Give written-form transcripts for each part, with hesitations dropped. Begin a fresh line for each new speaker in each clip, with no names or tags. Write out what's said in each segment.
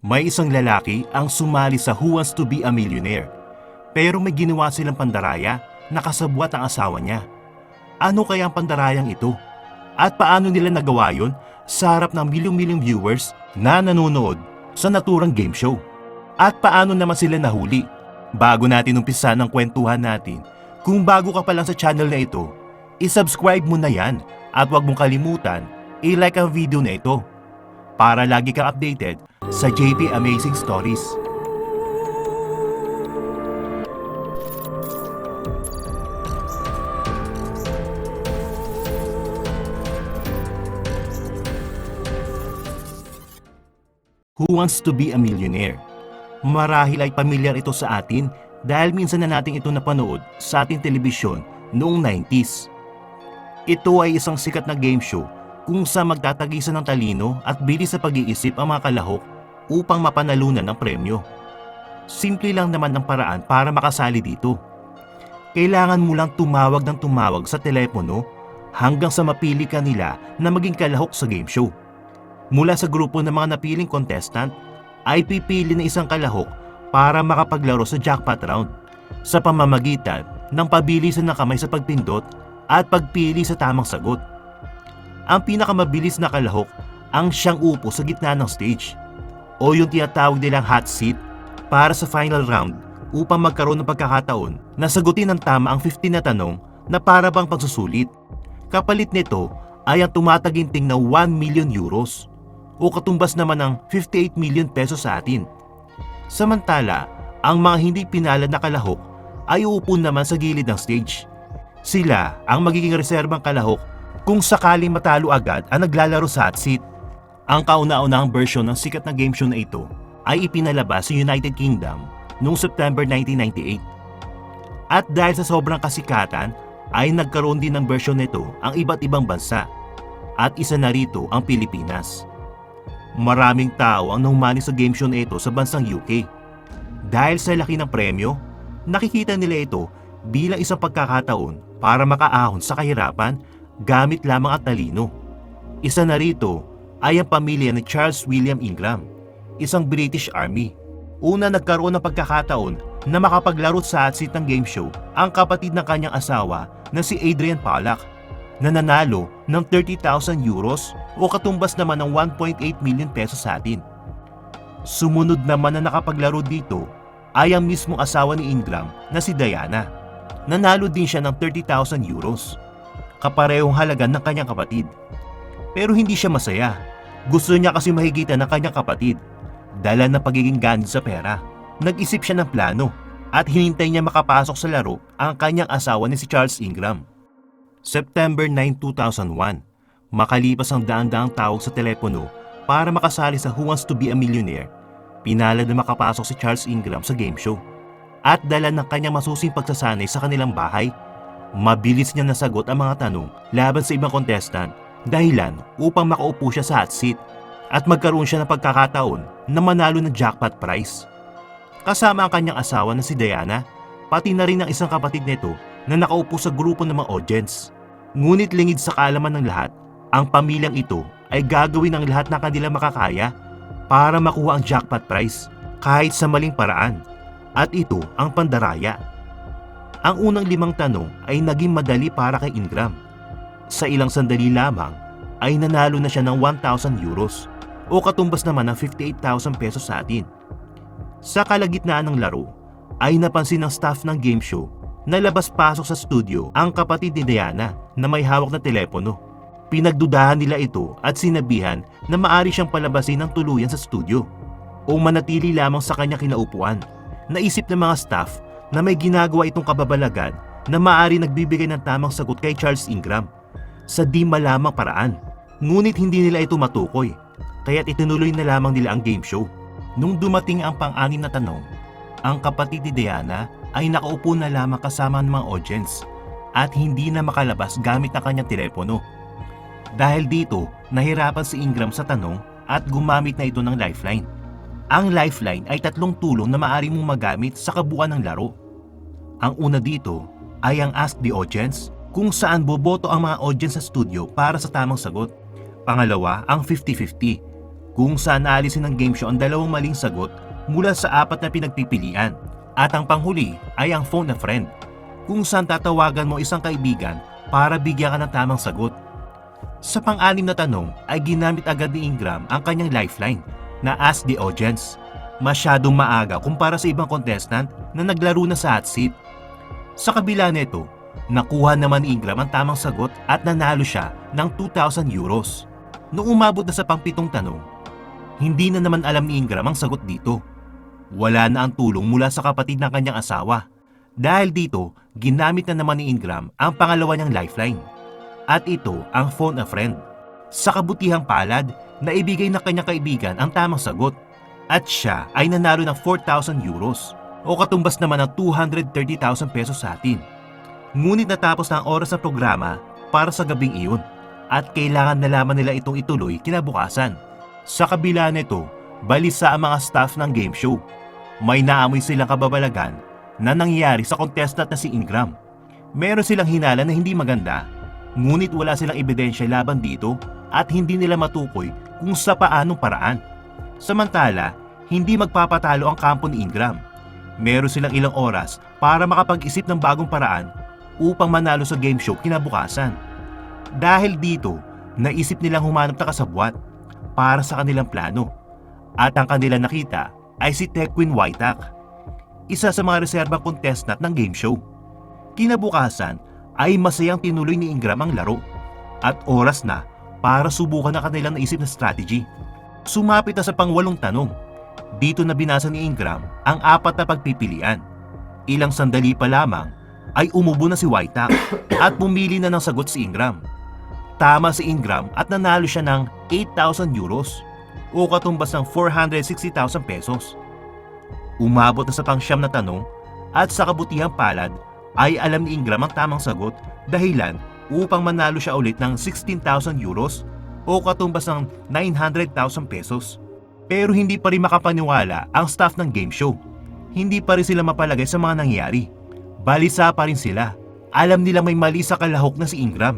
May isang lalaki ang sumali sa Who Wants to be a Millionaire. Pero may ginawa silang pandaraya na kasabwat ang asawa niya. Ano kaya ang pandarayang ito? At paano nila nagawa yun sa harap ng milyong-milyong viewers na nanonood sa naturang game show? At paano naman sila nahuli? Bago natin umpisa ng kwentuhan natin, kung bago ka pa lang sa channel na ito, isubscribe mo na yan at huwag mong kalimutan i-like ang video na ito para lagi kang updated sa JP Amazing Stories. Who Wants to be a Millionaire? Marahil ay pamilyar ito sa atin dahil minsan na natin ito napanood sa ating telebisyon noong 90s. Ito ay isang sikat na game show kung saan magtatagisan ng talino at bilis sa pag-iisip ang mga kalahok upang mapanalunan ng premyo. Simple lang naman ang paraan para makasali dito. Kailangan mo lang tumawag ng tumawag sa telepono hanggang sa mapili ka nila na maging kalahok sa game show. Mula sa grupo ng mga napiling contestant ay pipili ng isang kalahok para makapaglaro sa jackpot round sa pamamagitan ng pabilisan ng kamay sa pagpindot at pagpili sa tamang sagot. Ang pinakamabilis na kalahok ang siyang upo sa gitna ng stage o yung tinatawag nilang hot seat para sa final round upang magkaroon ng pagkakataon na sagutin ng tama ang 15 na tanong na para bang pagsusulit. Kapalit nito ay ang tumataginting na 1 million euros o katumbas naman ng 58 million pesos sa atin. Samantala, ang mga hindi pinalad na kalahok ay uupo naman sa gilid ng stage. Sila ang magiging reserbang kalahok kung sakaling matalo agad ang naglalaro sa hot seat. Ang kauna-unahang version ng sikat na game show na ito ay ipinalabas sa United Kingdom noong September 1998. At dahil sa sobrang kasikatan ay nagkaroon din ng version nito ang iba't ibang bansa at isa na rito ang Pilipinas. Maraming tao ang nahumani sa game show na ito sa bansang UK. Dahil sa laki ng premyo, nakikita nila ito bilang isang pagkakataon para makaahon sa kahirapan gamit lamang at talino. Isa na rito ay ang pamilya ni Charles William Ingram, isang British Army. Una nagkaroon ng pagkakataon na makapaglaro sa hot seat ng game show ang kapatid ng kanyang asawa na si Adrian Pollack na nanalo ng 30,000 euros o katumbas naman ng 1.8 million pesos sa atin. Sumunod naman na nakapaglaro dito ay ang mismong asawa ni Ingram na si Diana. Nanalo din siya ng 30,000 euros, kaparehong halaga ng kanyang kapatid. Pero hindi siya masaya. Gusto niya kasi mahigitan ng kanyang kapatid. Dala ng pagiging ganid sa pera, nag-isip siya ng plano at hinintay niya makapasok sa laro ang kanyang asawa ni si Charles Ingram. September 9, 2001, makalipas ang daan-daang tawag sa telepono para makasali sa Who Wants to be a Millionaire, pinalad na makapasok si Charles Ingram sa game show. At dala ng kanyang masusing pagsasanay sa kanilang bahay, mabilis niya nasagot ang mga tanong laban sa ibang contestant, dahilan upang makaupo siya sa hot seat at magkaroon siya ng pagkakataon na manalo ng jackpot prize. Kasama ang kanyang asawa na si Diana, pati na rin ang isang kapatid nito na nakaupo sa grupo ng mga audience. Ngunit lingid sa kaalaman ng lahat, ang pamilyang ito ay gagawin ang lahat ng kanilang makakaya para makuha ang jackpot prize kahit sa maling paraan. At ito ang pandaraya. Ang unang 5 tanong ay naging madali para kay Ingram. Sa ilang sandali lamang ay nanalo na siya ng 1,000 euros o katumbas naman ng 58,000 pesos sa atin. Sa kalagitnaan ng laro ay napansin ng staff ng game show na labas-pasok sa studio ang kapatid ni Diana na may hawak na telepono. Pinagdudahan nila ito at sinabihan na maari siyang palabasin ng tuluyan sa studio o manatili lamang sa kanyang kinaupuan. Naisip ng mga staff na may ginagawa itong kababalagan na maari nagbibigay ng tamang sagot kay Charles Ingram sa di malamang paraan. Ngunit hindi nila ito matukoy, kaya't itinuloy na lamang nila ang game show. Nung dumating ang pang-anim na tanong, ang kapatid ni Diana ay nakaupo na lamang kasama ng mga audience at hindi na makalabas gamit ang kanyang telepono. Dahil dito, nahirapan si Ingram sa tanong at gumamit na ito ng lifeline. Ang lifeline ay 3 tulong na maaari mong magamit sa kabuuan ng laro. Ang una dito ay ang Ask the Audience, kung saan boboto ang mga audience sa studio para sa tamang sagot. Pangalawa, ang 50-50, kung saan naalisin ng game show ang dalawang maling sagot mula sa apat na pinagpipilian. At ang panghuli ay ang phone a friend, kung saan tatawagan mo isang kaibigan para bigyan ka ng tamang sagot. Sa pang-anim na tanong ay ginamit agad ni Ingram ang kanyang lifeline na ask the audience. Masyadong maaga kumpara sa ibang contestant na naglaro na sa hot seat. Sa kabila nito, nakuha naman ni Ingram ang tamang sagot at nanalo siya ng 2,000 euros. Noong umabot na sa pang-pitong tanong, hindi na naman alam ni Ingram ang sagot dito. Wala na ang tulong mula sa kapatid ng kanyang asawa. Dahil dito, ginamit na naman ni Ingram ang pangalawa niyang lifeline. At ito ang phone a friend. Sa kabutihang palad, naibigay ng kanyang kaibigan ang tamang sagot. At siya ay nanalo ng 4,000 euros o katumbas naman ng 230,000 pesos sa atin. Ngunit natapos na ang oras ng programa para sa gabing iyon at kailangan na lamang nila itong ituloy kinabukasan. Sa kabila nito, balisa ang mga staff ng game show. May naamoy silang kababalagan na nangyari sa contestant na si Ingram. Meron silang hinala na hindi maganda, ngunit wala silang ebidensya laban dito at hindi nila matukoy kung sa paanong paraan. Samantala, hindi magpapatalo ang kampo ni Ingram. Meron silang ilang oras para makapag-isip ng bagong paraan upang manalo sa game show kinabukasan. Dahil dito, naisip nilang humanap na kasabwat para sa kanilang plano. At ang kanilang nakita ay si Tequin Waitak, isa sa mga reserbang contestant ng game show. Kinabukasan ay masayang tinuloy ni Ingram ang laro at oras na para subukan ang kanilang naisip na strategy. Sumapit na sa pang-8 tanong. Dito na binasa ni Ingram ang 4 na pagpipilian. Ilang sandali pa lamang ay umubo na si Waitak at pumili na ng sagot si Ingram. Tama si Ingram at nanalo siya ng 8,000 euros o katumbas ng 460,000 pesos. Umabot na sa pang-9 na tanong at sa kabutihang palad ay alam ni Ingram ang tamang sagot, dahilan upang manalo siya ulit ng 16,000 euros o katumbas ng 900,000 pesos. Pero hindi pa rin makapaniwala ang staff ng game show. Hindi pa rin sila mapalagay sa mga nangyari. Balisa pa rin sila. Alam nilang may mali sa kalahok na si Ingram.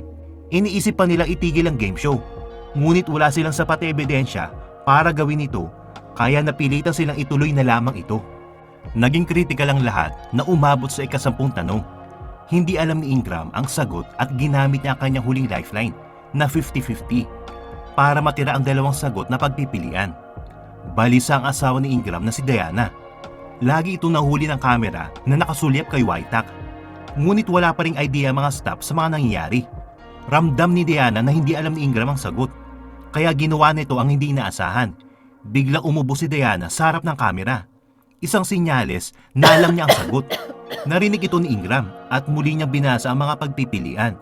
Iniisip pa nilang itigil ang game show. Ngunit wala silang sapat na ebidensya para gawin ito, kaya napilitan silang ituloy na lamang ito. Naging kritikal ang lahat na umabot sa ika-10 tanong. Hindi alam ni Ingram ang sagot at ginamit niya ang kanyang huling lifeline na 50-50 para matira ang dalawang sagot na pagpipilian. Balisa ang asawa ni Ingram na si Diana. Lagi itong nahuli ng kamera na nakasulyap kay Waitak. Ngunit wala pa ring idea mga staff sa mga nangyayari. Ramdam ni Diana na hindi alam ni Ingram ang sagot, kaya ginawa nito ang hindi inaasahan. Biglang umubo si Diana sa harap ng kamera. Isang sinyales na alam niya ang sagot. Narinig ito ni Ingram at muli niyang binasa ang mga pagpipilian.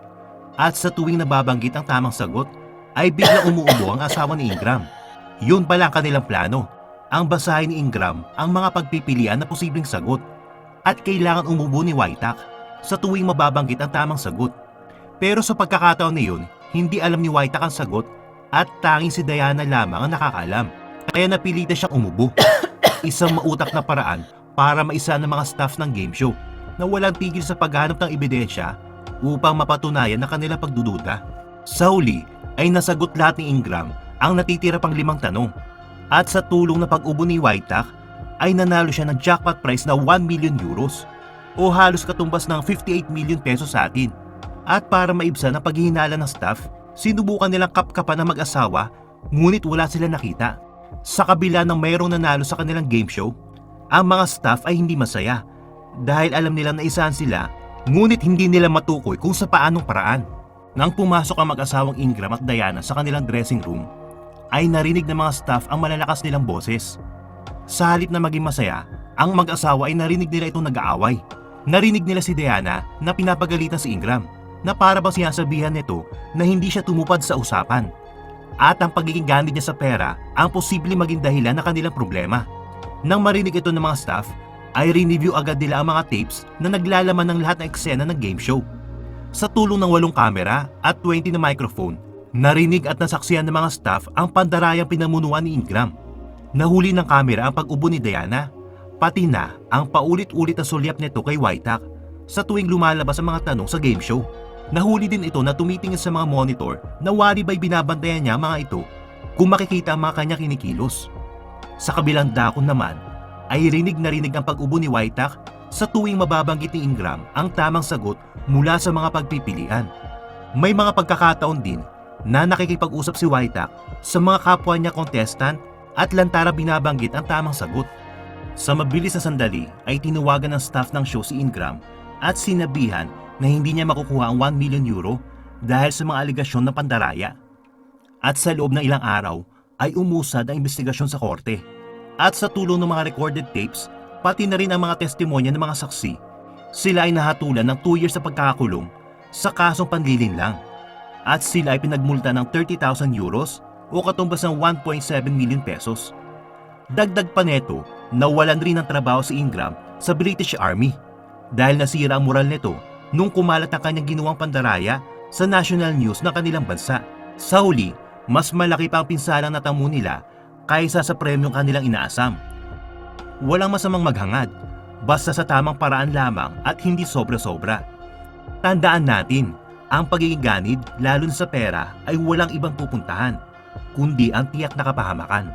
At sa tuwing nababanggit ang tamang sagot, ay biglang umuubo ang asawa ni Ingram. Yun pala ang kanilang plano. Ang basahin ni Ingram ang mga pagpipilian na posibleng sagot at kailangan umubo ni Waitak sa tuwing mababanggit ang tamang sagot. Pero sa pagkakataon na yun, hindi alam ni Waitak ang sagot at tanging si Diana lamang ang nakakaalam. Kaya napilitan siyang umubo. Isang mautak na paraan para maisa ng mga staff ng game show na walang tigil sa paghanap ng ebidensya upang mapatunayan na kanilang pagdududa. Sa huli ay nasagot lahat ni Ingram ang natitira pang 5 tanong at sa tulong na pag-ubo ni Waitak ay nanalo siya ng jackpot prize na 1 million euros o halos katumbas ng 58 million pesos sa atin. At para maibsan ang paghihinala ng staff, sinubukan nilang kapkapan ng mag-asawa ngunit wala sila nakita. Sa kabila ng mayroong nanalo sa kanilang game show, ang mga staff ay hindi masaya dahil alam nilang naisahan sila ngunit hindi nila matukoy kung sa paanong paraan. Nang pumasok ang mag-asawang Ingram at Diana sa kanilang dressing room, ay narinig ng mga staff ang malalakas nilang boses. Sa halip na maging masaya, ang mag-asawa ay narinig nila itong nag-aaway. Narinig nila si Diana na pinapagalitan si Ingram na para bang sinasabihan nito na hindi siya tumupad sa usapan. At ang pagiging ganit niya sa pera ang posibleng maging dahilan ng kanilang problema. Nang marinig ito ng mga staff, ay rineview agad nila ang mga tapes na naglalaman ng lahat ng eksena ng game show. Sa tulong ng 8 kamera at 20 na microphone, narinig at nasaksihan ng mga staff ang pandarayang pinamunuan ni Ingram. Nahuli ng kamera ang pag-ubo ni Diana, pati na ang paulit-ulit na sulyap nito kay Waitak sa tuwing lumalabas ang mga tanong sa game show. Nahuli din ito na tumitingin sa mga monitor na wari ba'y binabantayan niya mga ito kung makikita ang mga kanya kinikilos. Sa kabilang dako naman ay rinig na rinig ang pag-ubo ni Wojtek sa tuwing mababanggit ni Ingram ang tamang sagot mula sa mga pagpipilian. May mga pagkakataon din na nakikipag-usap si Wojtek sa mga kapwa niya contestant at lantara binabanggit ang tamang sagot. Sa mabilis na sandali ay tinawagan ng staff ng show si Ingram at sinabihan na hindi niya makukuha ang 1 million euro dahil sa mga aligasyon ng pandaraya. At sa loob ng ilang araw ay umusad ang investigasyon sa korte. At sa tulong ng mga recorded tapes, pati na rin ang mga testimonya ng mga saksi, sila ay nahatulan ng 2 years sa pagkakakulong sa kasong panlilinlang. At sila ay pinagmulta ng 30,000 euros o katumbas ng 1.7 million pesos. Dagdag pa neto, nawalan rin ng trabaho si Ingram sa British Army dahil nasira ang moral nito nung kumalat ang kanyang ginawang pandaraya sa national news ng kanilang bansa. Sa huli, mas malaki pa ang pinsalang natamo nila kaysa sa premyong kanilang inaasam. Walang masamang maghangad, basta sa tamang paraan lamang at hindi sobra-sobra. Tandaan natin, ang pagiging ganid, lalo na sa pera, ay walang ibang pupuntahan, kundi ang tiyak na kapahamakan.